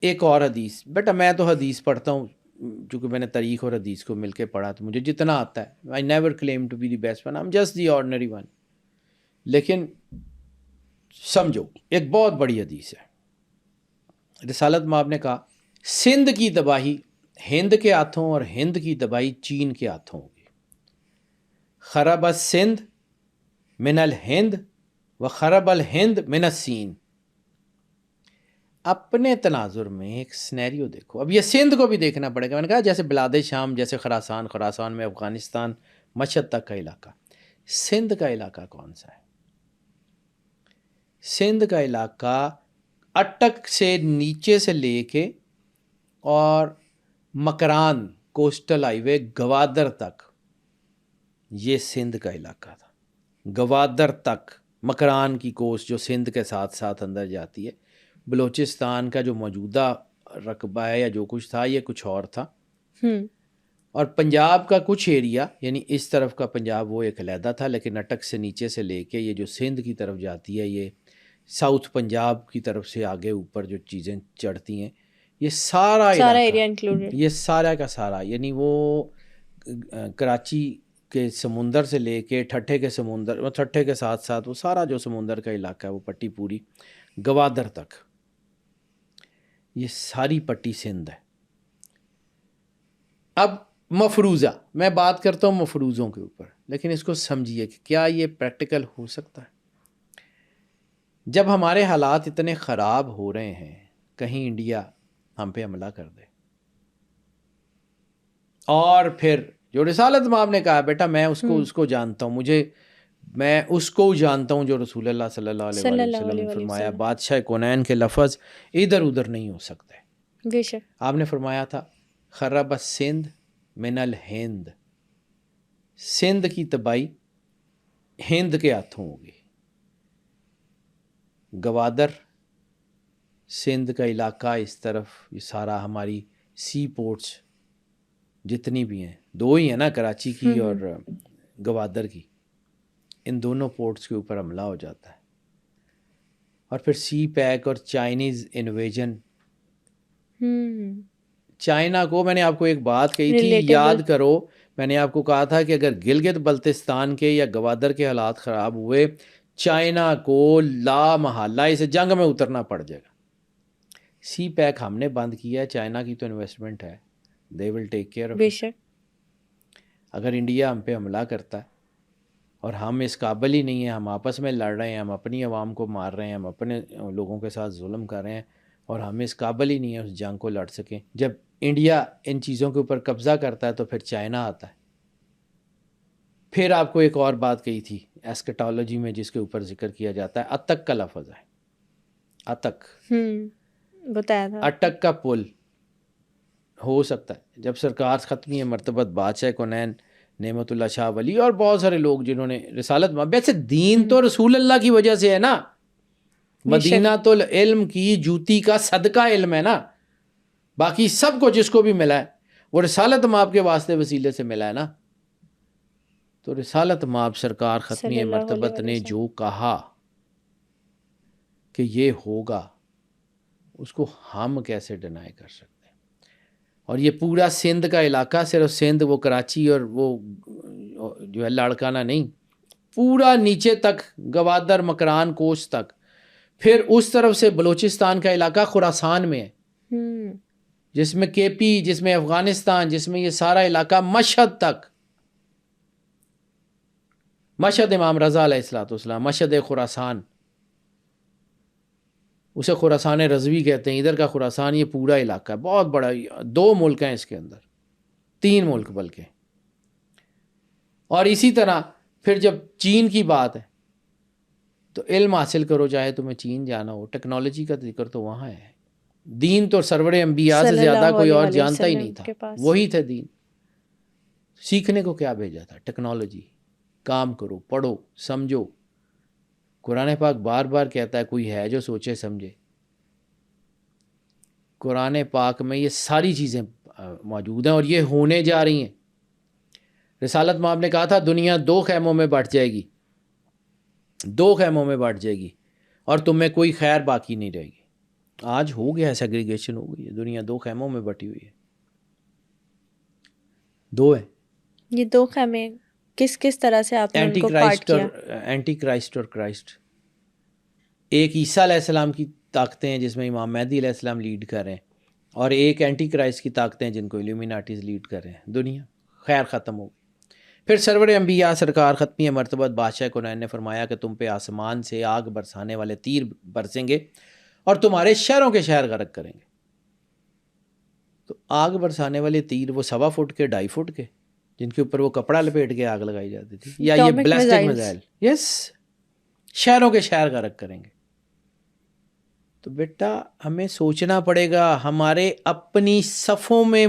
ایک اور حدیث، بیٹا میں تو حدیث پڑھتا ہوں چونکہ میں نے تاریخ اور حدیث کو مل کے پڑھا تو مجھے جتنا آتا ہے، I never claim to be the best one, I am just the ordinary one. لیکن سمجھو ایک بہت بڑی حدیث ہے. رسالت مآب نے کہا سندھ کی تباہی ہند کے ہاتھوں اور ہند کی تباہی چین کے ہاتھوں ہوگی. خرب السندھ من الہند و خرب الہند من الصین. اپنے تناظر میں ایک سینیریو دیکھو. اب یہ سندھ کو بھی دیکھنا پڑے گا. میں نے کہا جیسے بلاد شام، جیسے خراسان میں افغانستان مشہد تک کا علاقہ. سندھ کا علاقہ کون سا ہے؟ سندھ کا علاقہ اٹک سے نیچے سے لے کے اور مکران کوسٹل ہائی وے گوادر تک، یہ سندھ کا علاقہ تھا. گوادر تک مکران کی کوسٹ جو سندھ کے ساتھ ساتھ اندر جاتی ہے. بلوچستان کا جو موجودہ رقبہ ہے یا جو کچھ تھا یہ کچھ اور تھا. اور پنجاب کا کچھ ایریا یعنی اس طرف کا پنجاب وہ ایک علیحدہ تھا، لیکن اٹک سے نیچے سے لے کے یہ جو سندھ کی طرف جاتی ہے، یہ ساؤتھ پنجاب کی طرف سے آگے اوپر جو چیزیں چڑھتی ہیں، یہ سارا ایریا انکلوڈیڈ، یہ سارا کا سارا، یعنی وہ کراچی کے سمندر سے لے کے ٹھٹھے کے سمندر، ٹھٹھے کے ساتھ ساتھ وہ سارا جو سمندر کا علاقہ ہے وہ پٹی پوری گوادر تک، یہ ساری پٹی سندھ ہے. اب مفروضہ میں بات کرتا ہوں مفروضوں کے اوپر، لیکن اس کو سمجھیے کہ کیا یہ پریکٹیکل ہو سکتا ہے؟ جب ہمارے حالات اتنے خراب ہو رہے ہیں، کہیں انڈیا ہم پہ حملہ کر دے، اور پھر جو رسالت مآب نے کہا بیٹا میں اس کو جانتا ہوں، میں اس کو جانتا ہوں جو رسول اللہ صلی اللہ علیہ وسلم نے فرمایا بادشاہ کونین کے لفظ ادھر ادھر نہیں ہو سکتے. بے شک آپ نے فرمایا تھا خرب السندھ من الہند، سندھ کی تباہی ہند کے ہاتھوں ہوگی. گوادر سندھ کا علاقہ اس طرف، یہ سارا ہماری سی پورٹس جتنی بھی ہیں، دو ہی ہیں نا، کراچی کی اور گوادر کی، ان دونوں پورٹس کے اوپر حملہ ہو جاتا ہے. اور پھر سی پیک اور چائنیز انویژن. چائنا کو میں نے آپ کو ایک بات کہی تھی، یاد کرو، میں نے آپ کو کہا تھا کہ اگر گلگت بلتستان کے یا گوادر کے حالات خراب ہوئے، چائنا کو لا محالہ اسے جنگ میں اترنا پڑ جائے گا. سی پیک ہم نے بند کیا ہے، چائنا کی تو انویسٹمنٹ ہے، they will take care of it. بے شک اگر انڈیا ہم پہ حملہ کرتا ہے اور ہم اس قابل ہی نہیں ہیں، ہم آپس میں لڑ رہے ہیں، ہم اپنی عوام کو مار رہے ہیں، ہم اپنے لوگوں کے ساتھ ظلم کر رہے ہیں، اور ہم اس قابل ہی نہیں ہیں اس جنگ کو لڑ سکیں. جب انڈیا ان چیزوں کے اوپر قبضہ کرتا ہے تو پھر چائنا آتا ہے. پھر آپ کو ایک اور بات کہی تھی ایسکٹالوجی میں جس کے اوپر ذکر کیا جاتا ہے، اتک کا لفظ ہے. اتک بتایا تھا، اٹک کا پل ہو سکتا ہے جب سرکار ختمی مرتبت بادشاہ کونین نعمت اللہ شاہ ولی اور بہت سارے لوگ جنہوں نے رسالت، ویسے دین تو رسول اللہ کی وجہ سے ہے نا، مدینہ تو علم کی جوتی کا صدقہ علم ہے نا، باقی سب کو جس کو بھی ملا ہے وہ رسالت مآب کے واسطے وسیلے سے ملا ہے نا. تو رسالت مآب سرکار ختمی مرتبت نے جو کہا کہ یہ ہوگا، اس کو ہم کیسے ڈینائی کر سکتے ہیں؟ اور یہ پورا سندھ کا علاقہ، صرف سندھ وہ کراچی اور وہ جو ہے لاڑکانہ نہیں، پورا نیچے تک گوادر مکران کوسٹ تک، پھر اس طرف سے بلوچستان کا علاقہ خراسان میں ہے، جس میں کے پی، جس میں افغانستان، جس میں یہ سارا علاقہ مشہد تک، مشہد امام رضا علیہ الصلوۃ والسلام، مشہد خراسان، اسے خراسان رضوی کہتے ہیں. ادھر کا خراسان یہ پورا علاقہ ہے، بہت بڑا، 2 ملک ہیں اس کے اندر، 3 ملک بلکہ. اور اسی طرح پھر جب چین کی بات ہے تو علم حاصل کرو، چاہے تمہیں چین جانا ہو، ٹیکنالوجی کا ذکر تو وہاں ہے. دین تو سرور انبیاء سے زیادہ کوئی اور جانتا ہی نہیں تھا، وہی تھے دین. سیکھنے کو کیا بھیجا تھا؟ ٹیکنالوجی. کام کرو، پڑھو، سمجھو. قرآن پاک بار بار کہتا ہے کوئی ہے جو سوچے سمجھے. قرآن پاک میں یہ ساری چیزیں موجود ہیں اور یہ ہونے جا رہی ہیں. رسالت مآب نے کہا تھا دنیا 2 خیموں میں بٹ جائے گی، 2 خیموں میں بٹ جائے گی، اور تم میں کوئی خیر باقی نہیں رہے گی. آج ہو گیا سیگریگیشن ہو گئی ہے، دنیا دو خیموں میں بٹی ہوئی ہے، دو ہے. یہ دو خیمے کس طرح سے آپ نے ان کو پارٹ کیا؟ اینٹی کرائسٹ اور کرائسٹ. ایک عیسیٰ علیہ السلام کی طاقتیں ہیں جس میں امام مہدی علیہ السلام لیڈ کر رہے ہیں، اور ایک اینٹی کرائسٹ کی طاقتیں ہیں جن کو ایلومیناٹیز لیڈ کر رہے ہیں. دنیا خیر ختم ہو گئی. پھر سرور انبیاء سرکار ختمی مرتبت بادشاہ کونین نے فرمایا کہ تم پہ آسمان سے آگ برسانے والے تیر برسیں گے اور تمہارے شہروں کے شہر غرق کریں گے. تو آگ برسانے والے تیر وہ 1.25 فٹ کے 2.5 فٹ کے جن کے اوپر وہ کپڑا لپیٹ کے آگ لگائی جاتی تھی، یا یہ بلاسٹک میزائل، یس، شہروں کے شہر غرق کریں گے. تو بیٹا ہمیں سوچنا پڑے گا، ہمارے اپنی صفوں میں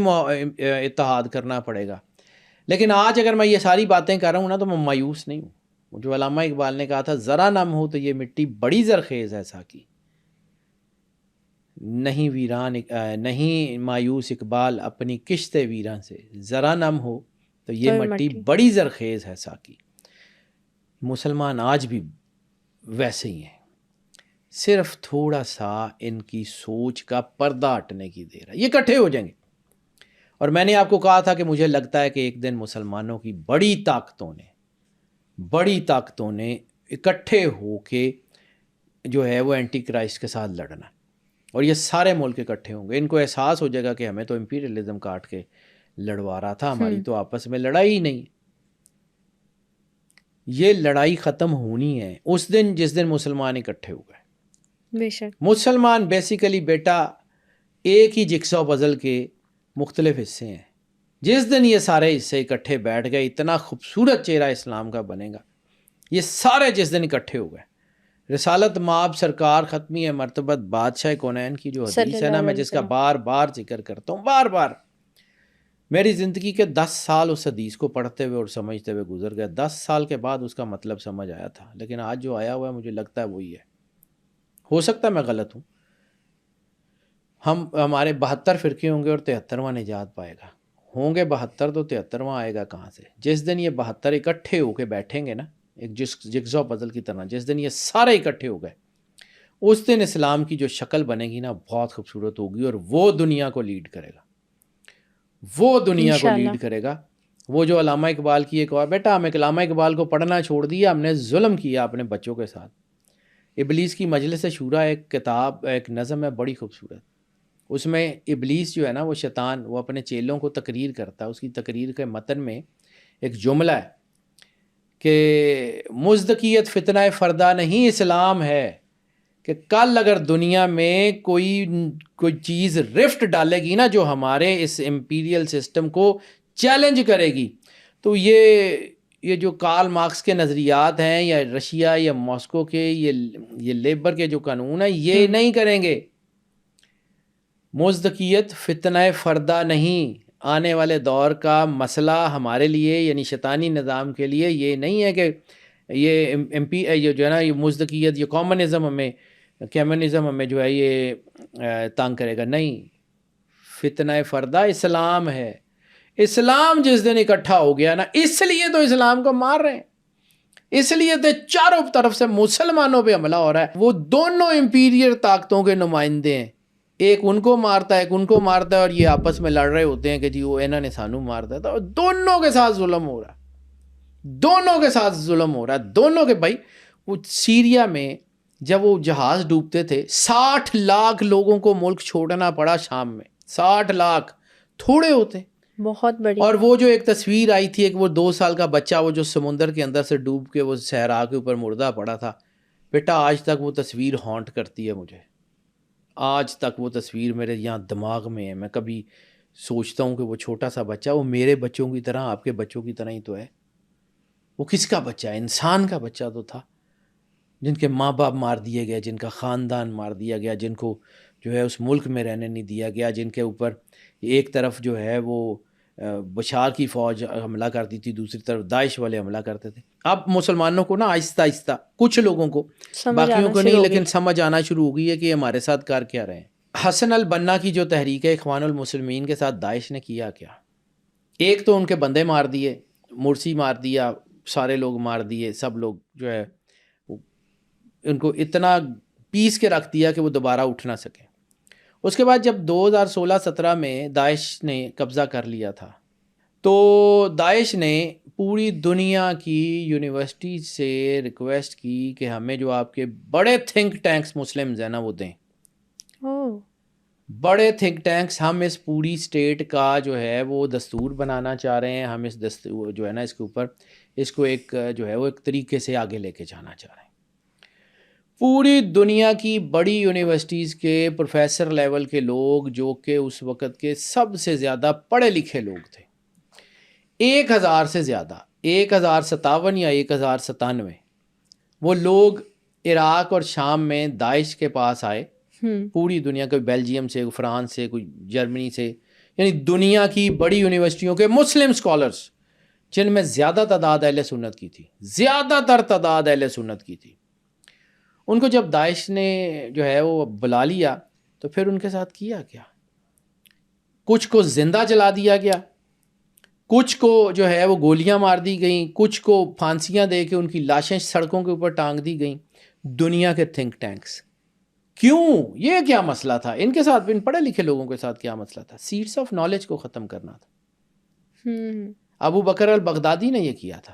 اتحاد کرنا پڑے گا. لیکن آج اگر میں یہ ساری باتیں کر رہا ہوں نا تو میں مایوس نہیں ہوں. جو علامہ اقبال نے کہا تھا، ذرا نم ہو تو یہ مٹی بڑی زرخیز ہے ساکی. نہیں ویران نہیں مایوس اقبال اپنی کشت ویران سے، ذرا نم ہو تو یہ مٹی بڑی زرخیز ہے ساکی. مسلمان آج بھی ویسے ہی ہیں، صرف تھوڑا سا ان کی سوچ کا پردہ ہٹنے کی دیر ہے، یہ اکٹھے ہو جائیں گے. اور میں نے آپ کو کہا تھا کہ مجھے لگتا ہے کہ ایک دن مسلمانوں کی بڑی طاقتوں نے اکٹھے ہو کے جو ہے وہ اینٹی کرائسٹ کے ساتھ لڑنا، اور یہ سارے ملک اکٹھے ہوں گے. ان کو احساس ہو جائے گا کہ ہمیں تو امپیریلزم کاٹ کے لڑوا رہا تھا، ہماری تو آپس میں لڑائی ہی نہیں. یہ لڑائی ختم ہونی ہے اس دن جس دن مسلمان اکٹھے ہو گئے. بے شک مسلمان بیسیکلی بیٹا ایک ہی جگسا پزل کے مختلف حصے ہیں. جس دن یہ سارے حصے اکٹھے بیٹھ گئے، اتنا خوبصورت چہرہ اسلام کا بنے گا. یہ سارے جس دن اکٹھے ہو گئے، رسالت مآب سرکار ختمی مرتبت بادشاہ کونین کی جو حدیث ہے نا، میں جس کا بار بار ذکر کرتا ہوں، بار بار، میری زندگی کے 10 سال اس حدیث کو پڑھتے ہوئے اور سمجھتے ہوئے گزر گئے. 10 سال کے بعد اس کا مطلب سمجھ آیا تھا، لیکن آج جو آیا ہوا ہے مجھے لگتا ہے وہی ہے. ہو سکتا ہے میں غلط ہوں. ہمارے 72 فرقے ہوں گے اور 73واں نجات پائے گا. ہوں گے 72 تو 73واں آئے گا کہاں سے؟ جس دن یہ 72 اکٹھے ہو کے بیٹھیں گے نا ایک جگزا پزل کی طرح، جس دن یہ سارے اکٹھے ہو گئے، اس دن اسلام کی جو شکل بنے گی نا بہت خوبصورت ہوگی، اور وہ دنیا کو لیڈ کرے گا. وہ دنیا کو لیڈ کرے گا. وہ جو علامہ اقبال کی ایک اور، بیٹا ہم علامہ اقبال کو پڑھنا چھوڑ دیا، ہم نے ظلم کیا اپنے بچوں کے ساتھ. ابلیس کی مجلس شورا ایک کتاب، ایک نظم ہے بڑی خوبصورت. اس میں ابلیس جو ہے نا، وہ شیطان، وہ اپنے چیلوں کو تقریر کرتا ہے. اس کی تقریر کے متن میں ایک جملہ ہے کہ مزدکیت فتنہ فردہ نہیں اسلام ہے، کہ کل اگر دنیا میں کوئی چیز رفٹ ڈالے گی نا جو ہمارے اس امپیریل سسٹم کو چیلنج کرے گی، تو یہ جو کارل مارکس کے نظریات ہیں، یا رشیا یا ماسکو کے یہ لیبر کے جو قانون ہیں، یہ نہیں کریں گے. مزدکیت فتنہ فردہ نہیں، آنے والے دور کا مسئلہ ہمارے لیے یعنی شیطانی نظام کے لیے یہ نہیں ہے کہ یہ جو ہے نا یہ مزدکیت، یہ کمیونزم ہمیں جو ہے یہ تنگ کرے گا. نہیں، فتنہ فردہ اسلام ہے. اسلام جس دن اکٹھا ہو گیا نا، اس لیے تو اسلام کو مار رہے ہیں، اس لیے تو چاروں طرف سے مسلمانوں پہ حملہ ہو رہا ہے. وہ دونوں امپیریل طاقتوں کے نمائندے ہیں، ایک ان کو مارتا ہے، ایک ان کو مارتا ہے، اور یہ آپس میں لڑ رہے ہوتے ہیں کہ جی وہ انہوں نے سانو مارتا ہے. تو دونوں کے ساتھ ظلم ہو رہا ہے، دونوں کے ساتھ ظلم ہو رہا ہے، دونوں کے. بھائی وہ سیریا میں جب وہ جہاز ڈوبتے تھے، 60 لاکھ لوگوں کو ملک چھوڑنا پڑا شام میں. 60 لاکھ تھوڑے ہوتے، بہت بڑی. اور وہ جو ایک تصویر آئی تھی، ایک وہ 2 سال کا بچہ وہ جو سمندر کے اندر سے ڈوب کے وہ صحرا کے اوپر مردہ پڑا تھا. بیٹا آج تک وہ تصویر ہانٹ کرتی ہے مجھے، آج تک وہ تصویر میرے یہاں دماغ میں ہے. میں کبھی سوچتا ہوں کہ وہ چھوٹا سا بچہ، وہ میرے بچوں کی طرح، آپ کے بچوں کی طرح ہی تو ہے. وہ کس کا بچہ ہے؟ انسان کا بچہ تو تھا، جن کے ماں باپ مار دیے گئے، جن کا خاندان مار دیا گیا، جن کو جو ہے اس ملک میں رہنے نہیں دیا گیا، جن کے اوپر ایک طرف جو ہے وہ بشار کی فوج حملہ کرتی تھی، دوسری طرف داعش والے حملہ کرتے تھے. اب مسلمانوں کو نا آہستہ آہستہ، کچھ لوگوں کو، باقیوں کو نہیں، لیکن سمجھ آنا شروع ہو گئی ہے کہ یہ ہمارے ساتھ کر کیا رہے ہیں. حسن البنا کی جو تحریک ہے اخوان المسلمین کے ساتھ داعش نے کیا کیا؟ ایک تو ان کے بندے مار دیے، مرسی مار دیا، سارے لوگ مار دیے، سب لوگ جو ہے ان کو اتنا پیس کے رکھ دیا کہ وہ دوبارہ اٹھ نہ سکے. اس کے بعد جب 2016-17 میں داعش نے قبضہ کر لیا تھا تو داعش نے پوری دنیا کی یونیورسٹی سے ریکویسٹ کی کہ ہمیں جو آپ کے بڑے تھنک ٹینکس مسلمز ہیں نا وہ دیں. بڑے تھنک ٹینکس، ہم اس پوری اسٹیٹ کا جو ہے وہ دستور بنانا چاہ رہے ہیں، ہم اس دستور جو ہے نا اس کے اوپر اس کو ایک جو ہے وہ ایک طریقے سے آگے لے کے جانا چاہ رہے ہیں. پوری دنیا کی بڑی یونیورسٹیز کے پروفیسر لیول کے لوگ جو کہ اس وقت کے سب سے زیادہ پڑھے لکھے لوگ تھے، 1000 سے زیادہ، 1057 یا 1097 وہ لوگ عراق اور شام میں داعش کے پاس آئے. پوری دنیا، کوئی بیلجیم سے، کوئی فرانس سے، کوئی جرمنی سے، یعنی دنیا کی بڑی یونیورسٹیوں کے مسلم اسکالرس جن میں زیادہ تعداد اہل سنت کی تھی، زیادہ تر تعداد اہل سنت کی تھی، ان کو جب داعش نے جو ہے وہ بلا لیا تو پھر ان کے ساتھ کیا کیا؟ کچھ کو زندہ جلا دیا گیا، کچھ کو جو ہے وہ گولیاں مار دی گئیں، کچھ کو پھانسیاں دے کے ان کی لاشیں سڑکوں کے اوپر ٹانگ دی گئیں. دنیا کے تھنک ٹینکس. کیوں؟ یہ کیا مسئلہ تھا ان کے ساتھ، ان پڑھے لکھے لوگوں کے ساتھ کیا مسئلہ تھا؟ سیڈس آف نالج کو ختم کرنا تھا. ابو بکر البغدادی نے یہ کیا تھا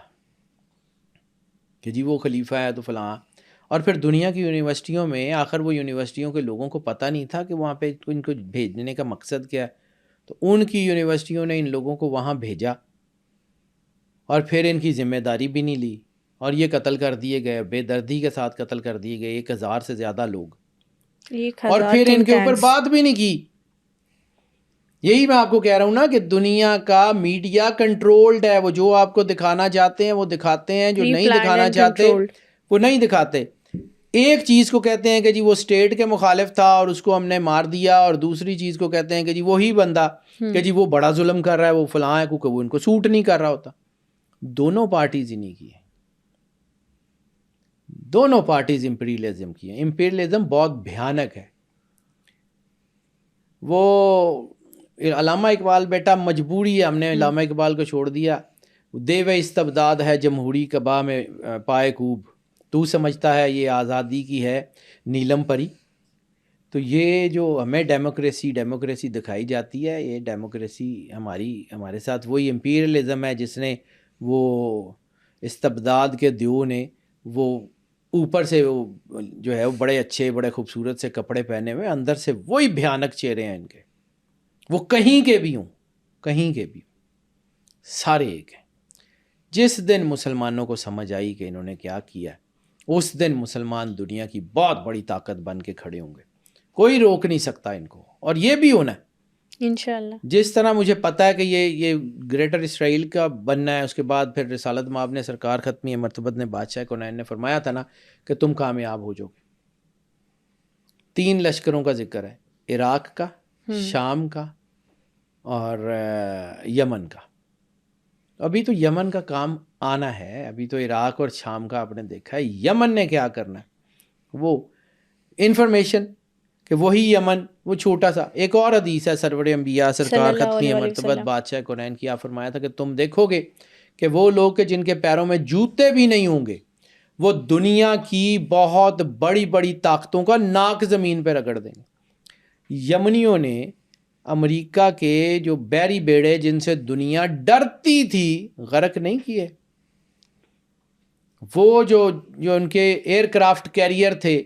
کہ جی وہ خلیفہ ہے تو فلاں. اور پھر دنیا کی یونیورسٹیوں میں، آخر وہ یونیورسٹیوں کے لوگوں کو پتہ نہیں تھا کہ وہاں پہ ان کو بھیجنے کا مقصد کیا ہے، تو ان کی یونیورسٹیوں نے ان لوگوں کو وہاں بھیجا اور پھر ان کی ذمہ داری بھی نہیں لی اور یہ قتل کر دیے گئے، بے دردی کے ساتھ قتل کر دیے گئے 1000 سے زیادہ لوگ، اور پھر ان کے اوپر بات بھی نہیں کی. یہی میں آپ کو کہہ رہا ہوں نا کہ دنیا کا میڈیا کنٹرولڈ ہے، وہ جو آپ کو دکھانا چاہتے ہیں وہ دکھاتے ہیں، جو نہیں دکھانا چاہتے وہ نہیں دکھاتے. ایک چیز کو کہتے ہیں کہ جی وہ اسٹیٹ کے مخالف تھا اور اس کو ہم نے مار دیا، اور دوسری چیز کو کہتے ہیں کہ جی وہی بندہ کہ جی وہ بڑا ظلم کر رہا ہے، وہ فلاں ہے، کیونکہ وہ ان کو سوٹ نہیں کر رہا ہوتا. دونوں پارٹیز ہی نہیں کی ہیں، دونوں پارٹیز امپیریلزم کی ہیں. امپیریلزم بہت بھیانک ہے. وہ علامہ اقبال بیٹا مجبوری ہے، ہم نے علامہ اقبال کو چھوڑ دیا. دیو استبداد ہے جمہوری کبا میں پائے کوب، تو سمجھتا ہے یہ آزادی کی ہے نیلم پری. تو یہ جو ہمیں ڈیموکریسی دکھائی جاتی ہے، یہ ڈیموکریسی ہمارے ساتھ وہی امپیریلزم ہے جس نے وہ استبداد کے دیو نے وہ اوپر سے وہ جو ہے وہ بڑے اچھے بڑے خوبصورت سے کپڑے پہنے ہوئے، اندر سے وہی بھیانک چہرے ہیں ان کے. وہ کہیں کے بھی ہوں، سارے ایک ہیں. جس دن مسلمانوں کو سمجھ آئی کہ انہوں نے کیا کیا، اس دن مسلمان دنیا کی بہت بڑی طاقت بن کے کھڑے ہوں گے. کوئی روک نہیں سکتا ان کو، اور یہ بھی ہونا ہے انشاءاللہ. جس طرح مجھے پتہ ہے کہ یہ گریٹر اسرائیل کا بننا ہے. اس کے بعد پھر رسالت مآب نے سرکار ختمی مرتبت نے بادشاہ کونین نے فرمایا تھا نا کہ تم کامیاب ہو جاؤ گے. 3 لشکروں کا ذکر ہے، عراق کا، شام کا اور یمن کا. ابھی تو یمن کا کام آنا ہے، ابھی تو عراق اور شام کا آپ نے دیکھا ہے. یمن نے کیا کرنا ہے، وہ انفارمیشن کہ وہی یمن وہ چھوٹا سا. ایک اور حدیث ہے سرور انبیاء سرکار ختمی مرتبت بادشاہ کونین کی، آپ فرمایا تھا کہ تم دیکھو گے کہ وہ لوگ کہ جن کے پیروں میں جوتے بھی نہیں ہوں گے، وہ دنیا کی بہت بڑی بڑی طاقتوں کا ناک زمین پہ رگڑ دیں گے. یمنیوں نے امریکہ کے جو بحری بیڑے جن سے دنیا ڈرتی تھی غرق نہیں کیے. وہ جو ان کے ایئر کرافٹ کیریئر تھے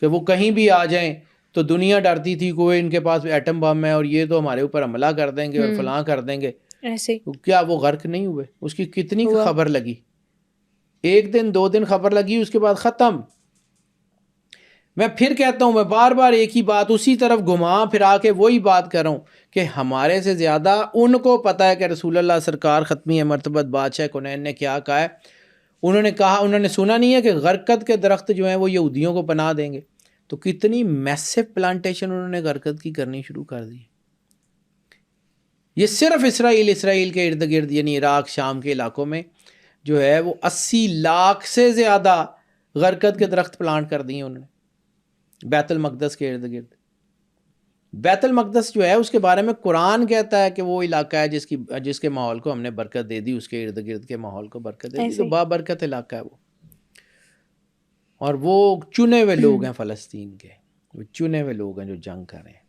کہ وہ کہیں بھی آ جائیں تو دنیا ڈرتی تھی کوئی ان کے پاس ایٹم بم ہے اور یہ تو ہمارے اوپر حملہ کر دیں گے اور فلاں کر دیں گے. ایسے کیا وہ غرق نہیں ہوئے؟ اس کی کتنی خبر لگی، 1 دن 2 دن خبر لگی، اس کے بعد ختم. میں پھر کہتا ہوں، میں بار بار ایک ہی بات اسی طرف گھما پھرا کے وہی بات کر رہا ہوں کہ ہمارے سے زیادہ ان کو پتہ ہے کہ رسول اللہ سرکار ختمی مرتبت بادشاہ کونین نے کیا کہا ہے. انہوں نے کہا، انہوں نے سنا نہیں ہے کہ غرقد کے درخت جو ہیں وہ یہودیوں کو پناہ دیں گے. تو کتنی میسو پلانٹیشن انہوں نے غرقد کی کرنی شروع کر دی. یہ صرف اسرائیل کے ارد گرد یعنی عراق شام کے علاقوں میں جو ہے وہ 80 لاکھ سے زیادہ غرقد کے درخت پلانٹ کر دیے انہوں نے بیت المقدس کے ارد گرد. بیت المقدس جو ہے اس کے بارے میں قرآن کہتا ہے کہ وہ علاقہ ہے جس کے ماحول کو ہم نے برکت دے دی، اس کے ارد گرد کے ماحول کو برکت دے دی. تو بابرکت علاقہ ہے وہ، اور وہ چنے ہوئے لوگ ہیں فلسطین کے، وہ چنے ہوئے لوگ ہیں جو جنگ کر رہے ہیں.